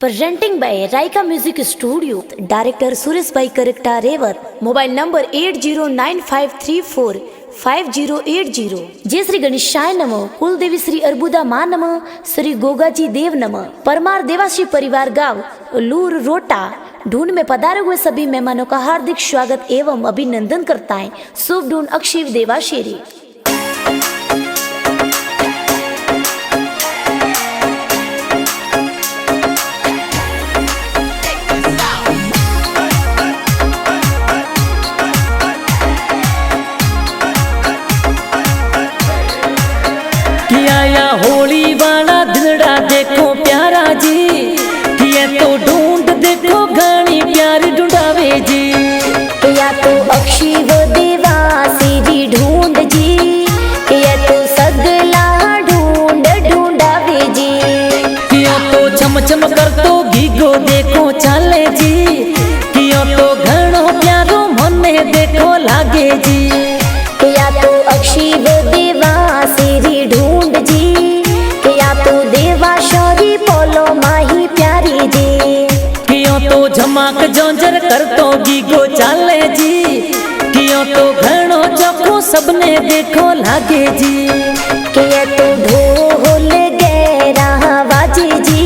Presenting by Raika Music Studio, Director Suresh Bhai Karekta Rewat, Mobile number 8095345080. जय श्री गणेशाय नमः, कुलदेवी श्री अर्बुदा मां नमः, श्री गोगाजी देव नमः, परमार देवासी परिवार गांव लूर रोटा ढूंढ में पधारे हुए सभी मेहमानों का हार्दिक स्वागत एवं अभिनंदन करता है शुभ ढूंढ अक्षिव देवाशेरी। होली वाला दिनड़ा देखो प्यारा जी, ये तो ढूंढ देखो घनी प्यार ढूंढावे जी, या तो अक्षिव देवासी ढूंढ जी, ये तो सगला ढूंढ ढूंढावे जी, यो तो चम चम कर तो गीगो देखो चाले जी, यो तो घणो प्यारो मने देखो लागे जी, या तो अक्षिव देवासी ढूंढ जी, या तो देवाशोरी पोलो माही प्यारी जी, कियो तो झमाक जोंजर कर तो गीगो चाले जी, कियो तो घणो चोखो सबने देखो लागे जी, किया तो ढोल गैरा बाजे जी,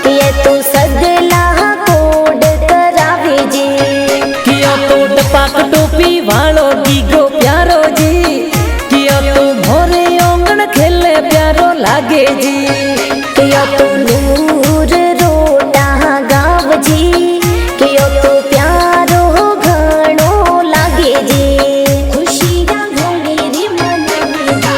किया तो सगला कोड करावे जी, कियो तो टपाक टोपी वालो गीगो प्यारो जी, कियो तो भोरे ओंगण खेले प्यारो लागे जी, किया तो नूर रोटा गाव जी, किया तो प्यारो घणो लागे जी, खुशियां घणी री मनावे जी।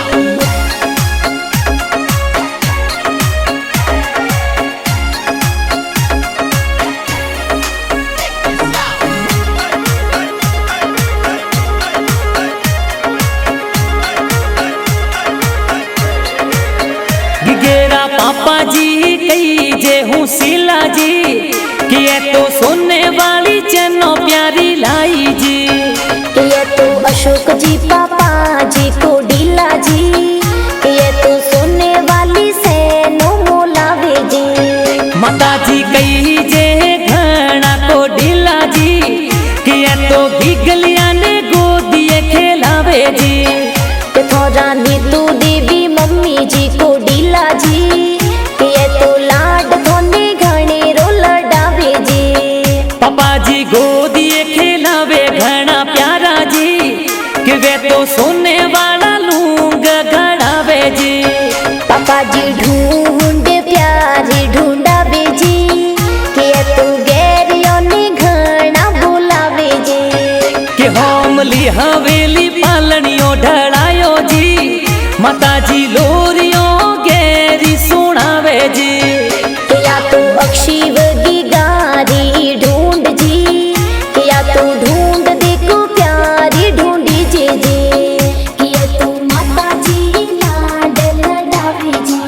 गिगेरा पापा जी कही जे हूँ शीला जी, किए तो सोने वाली चनो प्यारी लाई जी, किया तो अशोक जी पापा जी को डीला जी, किया तो सोने वाली सैनो मोलावे जी, माता जी कही जे घना को ढीला जी, किए तो गिगलिया ने गोदिए खेलावे जी, थोड़ा नीतू देवी मम्मी जी को डीला जी, किया तो लाड धोने घने रो लडावे जी, पापा जी गोदिए खेलावे घना प्यारा जी, कि वे तो सोने वाला लूंग घड़ावे जी, पापा जी ढूंढ प्यारी ढूंढावे जी, किया तो गैरियों ने घना बुलावे जी, कि होमली हवेली पालनियो ढड़ायो जी, माता जी लोरियो गेरी सुनावे जी, किया तो अक्षिव की गारी ढूंढ जी, किया तो ढूंढ देखो प्यारी ढूंढी जी जी, किया तो माता जी लाड लडावे जी।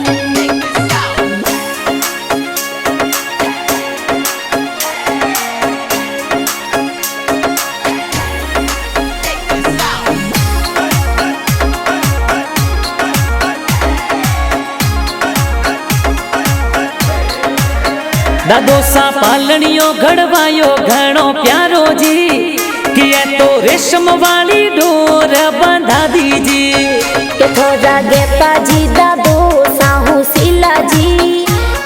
दादो सा पालनियो घड़वायो घणो प्यारो जी, किए तो रेशम वाली डोर बंधा दीजी, के थोड़ा गेपा जी दादो साहू शीला जी,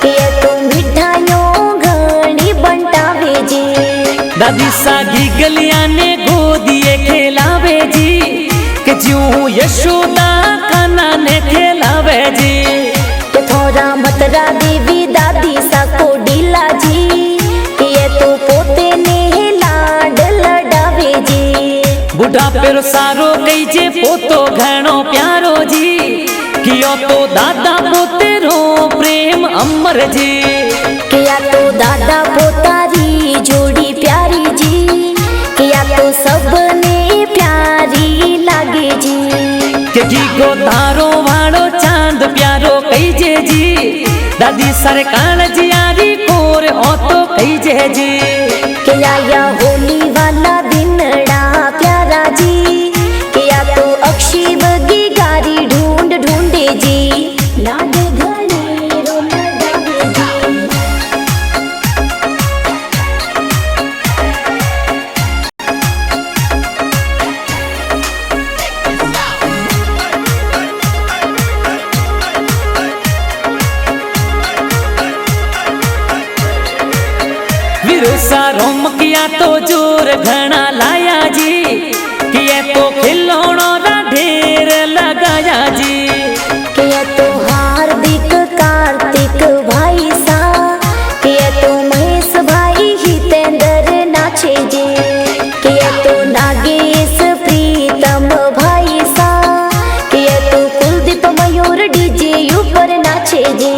किया तो मिठाइयों घनी बंटावे जी, दादी सागी गलिया ने गोदिए खेलावे जी, कि ज्यूं यशोदा काना ने खेलावे जी, के थोड़ा मतरा देवी दादी सा को डीला जी, किया तो पोते ने लाड लडावे जी, बुढ़ा पेरो सारो कई जे पोतो घणो प्यारो जी, कियो तो दादा पोते रो प्रेम अमर जी, किया तो दादा पोतारी जोड़ी प्यारी जी, किया तो सबने प्यारी लागे जी, के गीगो तारो वालो चांद प्यारो कई जे जी, दादी सर कान जियारी कोर ओ तो कई जे जी, किया या होली वाला दिनड़ा प्यारा जी, किया तो अक्षिव की गारी ढूंढ ढूंढे जी, लाड घने रो लडावे जी। रुसा रोम किया तो जोर घना लाया जी कि ये तो खिलौनों रा ढेर लगाया जी कि ये तो हार्दिक कार्तिक भाई सा कि ये तो महेश भाई हितेंद्र नाचे जी कि ये तो नागेश प्रीतम भाई सा कि ये तो कुलदीप मयूर डीजे ऊपर नाचे जी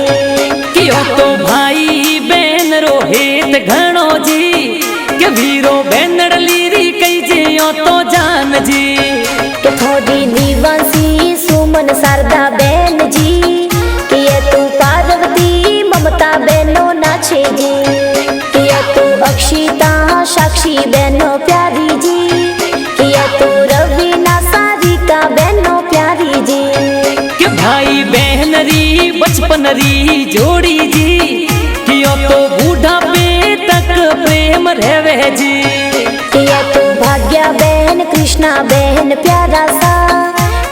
कि यो तो भाई बहन रोहित घणो जी कि वीरो बेनड़ लीरी कई जी यो तो जान जी कि थोड़ी निवासी सुमन शारदा बहन जी कि ये तो पार्वती ममता बहनों नाचे जी कि ये तो अक्षिता साक्षी बहनों प्यारी जी कि ये तो रवीना सारिका बहनों प्यारी जी कि भाई बहन री बचपन री जोड़ी जी कि यो तो बूढ़ापे तक प्रेम रहवे जी कि ये तो भाग्या बहन कृष्णा बहन प्यारा सा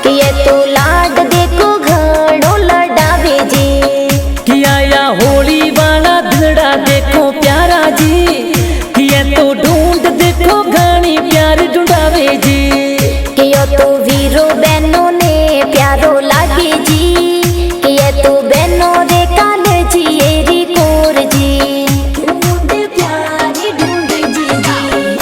कि ये तो लाड देखो घड़ो लडावे जी कि आया होली वाला दिलड़ा देखो प्यारा जी कि ये तो ढूंढ देखो घनी प्यार ढूंढावे जी कि यो तो वीरो बहनों ने प्यारो लागे जी कि ये तो बहनों रे काले जी एरी कोर जी ढूंढ प्यारी ढूंढ जी जी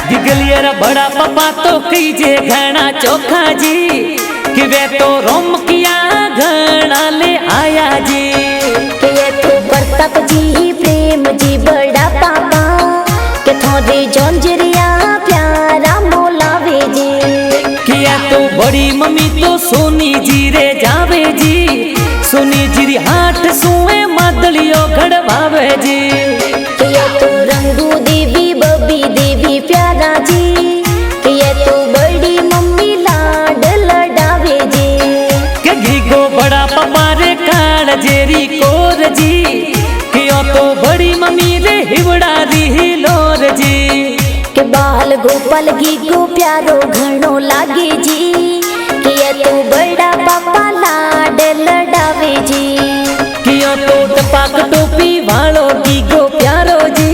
गिगलियर बड़ा पापा तो कीजे घना चोखा जी कि वे तो रोम किया घना ले आया जी कि ये तो प्रताप जी प्रेम जी बड़ा पापा कि थोड़े जंजरिया प्यारा मोलावे जी कि ये तो बड़ी मम्मी तो सोनी जी रे जावे जी सोनी जी री हाथ सुए मादलियो घड़वावे जी कि ये तो रंगू देवी बबी देवी प्यारा जी कि ये तो बड़ी मम्मी लाड लडावे जी कि घीगो बड़ा पापा रे काड़ जेरी कोर जी कि यो तो बड़ी मम्मी रे हिवड़ा री लोर जी कि बाल गोपाल गीगो प्यारो घणो लागे जी कि ये तो बड़ा पापा लाड लडावे जी कि यो तो टपाक टोपी वालो गीगो प्यारो जी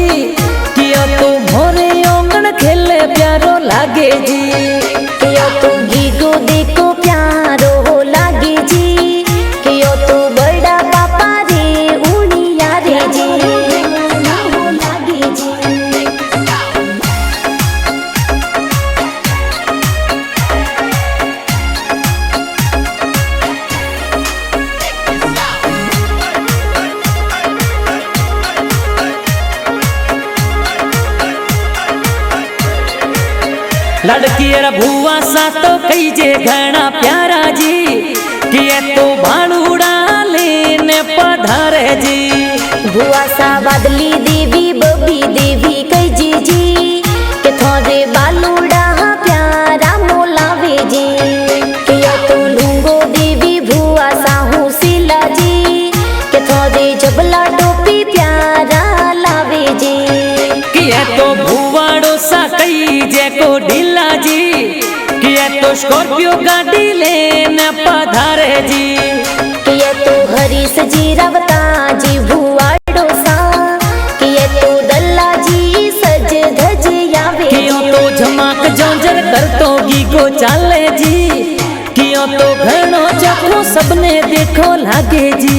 कि यो तो मोरे ओंगण खेले प्यारो लागे जी कि यो तो गीगो देखो प्यारो लागे जी कि यो तो बड़ा पापा रे उड़िया रे जी लागे जी लड़की रा भुआ सा तो कई जे घना प्यारा जी कि ये तो बालूड़ा लेने पधारे जी भुआ सा बादली देवी बबी देवी कई जी जी कि थोड़े बालूड़ा प्यारा मोलावे जी कि यो तो लूंगो देवी भुआ साहू सिला जी कि थोड़े जबला टोपी प्यारा लावे जी कि ये तो भुवाड़ो सा कई जे को ढीला जी कि ये तो स्कॉर्पियो गाड़ी लेने पधारे जी कि ये तो हरीश जी रवता जी भुआड़ो सा कि ये तो दल्ला जी सज धज आवे कि यो तो झमाक जोंजर कर तो गीगो चाले जी कि यो तो घणो चखो सबने देखो लागे जी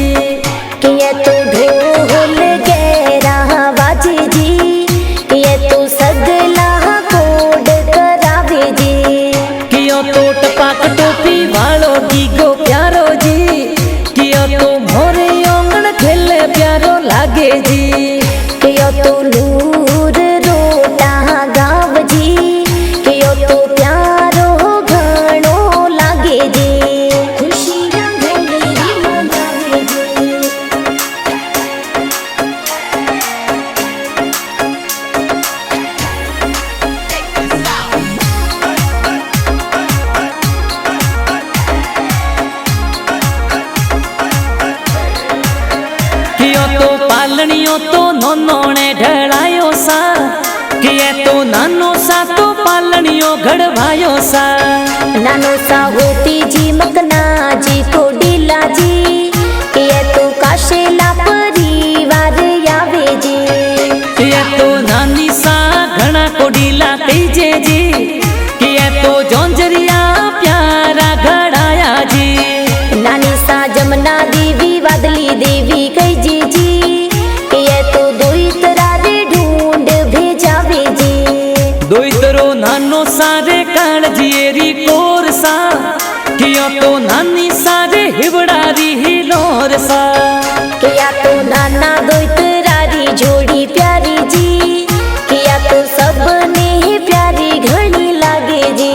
कि ये तो ढोल गहरा बाजे जी कि ये तो सगला कोड करावे जी कि यो तो टपाक टोपी वालो गीगो प्यारो जी कि यो तो मोरे ओंगण खेले प्यारो लागे जी कि यो तो नूर रोटा गाव जी कि यो तो प्यारो घणो लागे जी खुशियां घड़ी मनावे जी पालनियों तो नोने ढलायो सा कि ये तो नानो सा तो पालनियों घड़वायो सा नानो सा होती जी मकना जी को डीला जी कि ये तो काशेला परिवार यावे जी ये तो नानी सा घना को डीला कहीजे जी कि ये तो जोंजरिया प्यारा घड़ाया जी नानी सा जमुना देवी वादली देवी कहीजे जी कि ये तो दोई तरारे ढूंढ भेजावे जी दोई तरो नानो सारे काल जिएरी कोर सा कि यो तो नानी सारे हिवड़ारी हिलोर सा कि या तो नाना दोई तरारी जोड़ी प्यारी जी कि या तो सबने ही प्यारी घनी लागे जी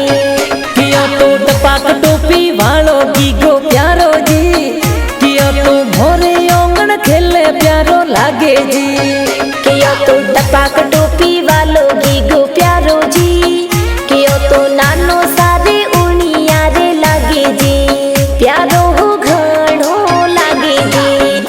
कि यो तो टपाक टोपी वालो गीगो प्यारो जी कि यो तो मोरे ओंगण खेले प्यारो लागे जी कि यो तो टपाक टोपी वालो गीगो प्यारो जी कि यो तो नानो सारे उनियारे लागे जी प्यारो हो घणो लागे जी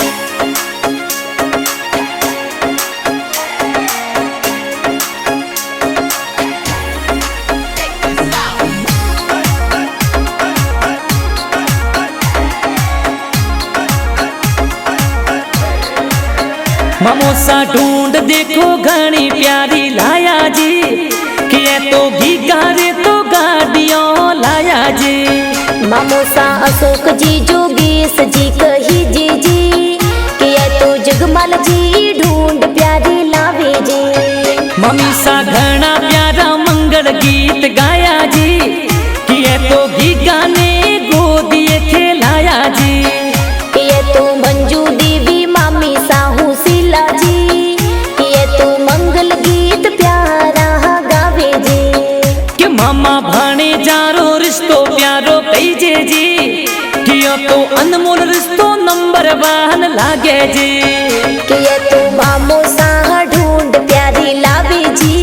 मामोसा ढूंढ देखो घनी प्यारी लाया जी कि ये तो घीगारे तो गाड़ियों लाया जी मामोसा अशोक जी जोगेश जी कही जी जी कि ये तो जगमाल जी ढूंढ प्यारी लावे जी मम्मी सा घना प्यारा मंगल गीत गाया जी कि ये तो घीगा ने गोदिए खेलाया जी कि ये तो मंजू देवी मामी साहू शीला जी कि ये तो मंगल गीत प्यारा गावे जी कि मामा भाणे जारो रिश्तो प्यारो कहीजे जी कि यो तो अनमोल रिश्तो नंबर 1 लागे जी कि ये तो मामो सा ढूंढ प्यारी लावे जी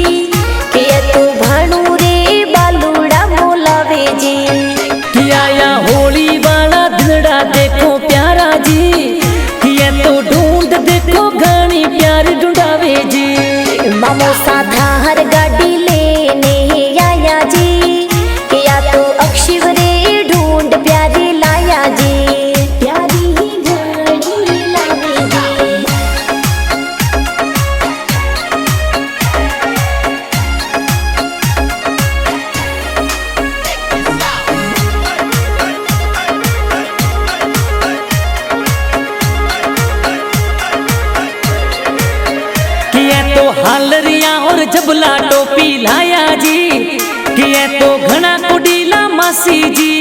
कि ये तो भाणू रे बालूड़ा मोलावे जी कि आया होली वाला दिनड़ा देखो प्यारा जी कि ये तो ढूंढ देखो घनी प्यार ढूंढावे जी मामो सा थार गाड़ी लेने आया जी कि या तो अक्षिव रे ढूंढ प्यारी लाया जी प्यारी ही घड़ी लावे जी कि ये तो हालरिया और जबला टोपी लाया जी कि ये तो घना कुडीला मासी जी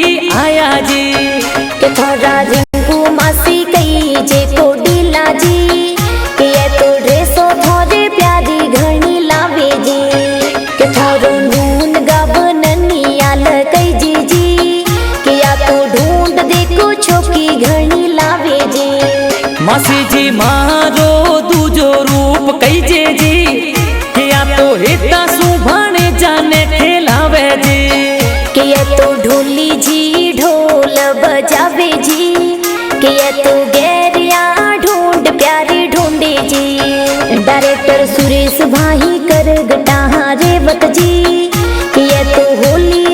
आया जी कि थोड़ा रिंकू मासी कई जे को डीला जी कि ये तो ड्रेसो थोड़े प्यारी घनी लावे जी कि थोरो नून गाब ननियाल कई जी जी कि या तो ढूंढ देखो छोकी घनी लावे जी मासी जी मारो दूजो रूप कहीजे जी कि या तो हिता सुभाने जाने खेलावे जी कि ये तो ढोली जी ढोल बजावे जी कि ये तो गैरिया ढूंढ प्यारी ढूंढे जी डायरेक्टर सुरेश भाई कर गटा रेवत जी कि ये तो होली